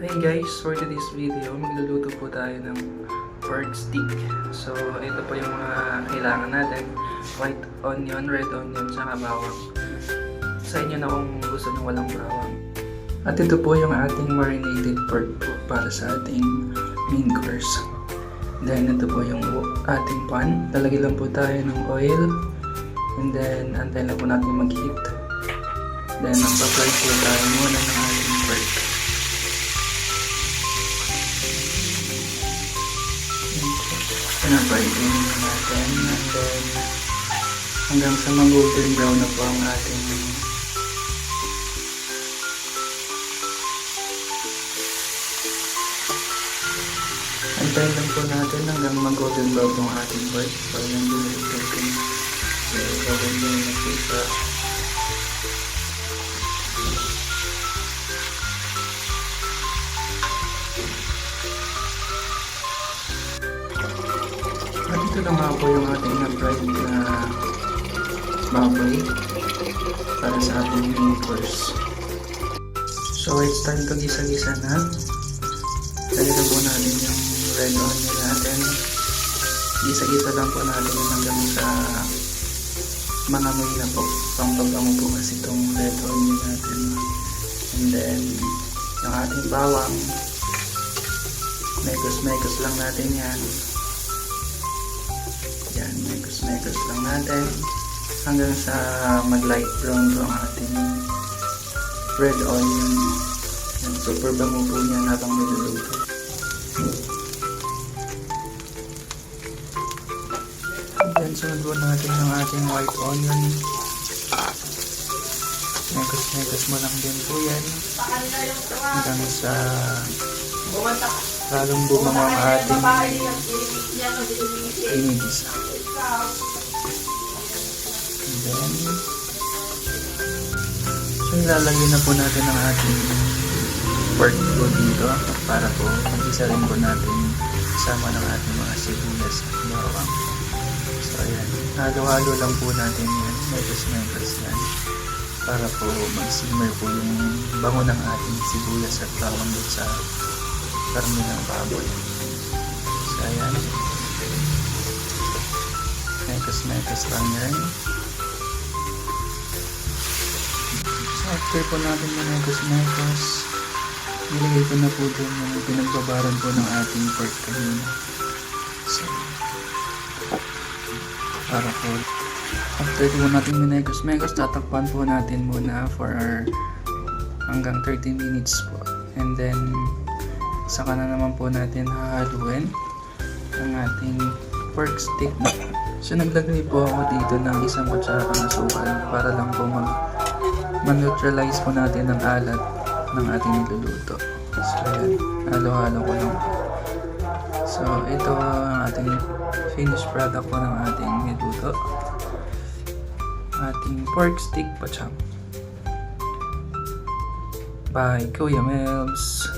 Hey guys, for today's video, magluluto po tayo ng pork stick. So, ito po yung mga kailangan natin. White onion, red onion, saka bawang. Sa inyo na kung gusto nyo walang bawang. At ito po yung ating marinated pork po para sa ating main course. Then, ito po yung ating pan. Lalagyan lang po tayo ng oil. And then, antayin lang po natin mag-heat. Then, magpa-fry po tayo muna ng ating pork. Pinapay din natin and then hanggang sa mag-golden brown na po ang ating antayin lang po natin hanggang mag-golden brown yung ating pork para yung binigay ko. So, gawin din na po siya. At ito na nga po yung ating na-fried na baboy para sa ating main course. So it's time to gisa-gisa na. Lagyan po natin yung red onion natin. Gisa-gisa lang po natin hanggang sa mangamoy na po. Pampabango po kasi itong red onion natin. And then yung ating bawang, mekos-mekos lang natin yan. Yan, mekos-mekos lang natin hanggang sa mag-light brown po ang ating red onion. Yan, super bango po niyan habang niluluto. Then, sunod po natin ang ating white onion. Mekos-mekos mo lang din po yan hanggang sa lalong bumango ang ating inigisa. And then, so ilalagay na po natin ang ating pork po dito para po mag-isa rin po natin kasama ng ating mga sibuyas at bawang. So ayan, halo-halo lang po natin yan, mekos-mekos yan para po mag-simmer po yung bango ng ating sibuyas at bawang dito sa karne ng baboy. So ayan, mekos-mekos lang yan. So after po natin mekos-mekos, nilagay ko na po dun yung pinagbabaran po ng ating pork kanina. So para po after po natin minekos-mekos, tatakpan po natin muna for hanggang 30 minutes po. And then saka na naman po natin hahaluin ang ating pork stick. So naglagay po ako dito ng isang kutsara ng asukal para lang po mag-neutralize po natin ang alat ng ating niluluto. So yan, halo-halo ko lang. So ito ang ating finished product po ng ating niluto. Ating pork stick pacham by Kuya Mel's.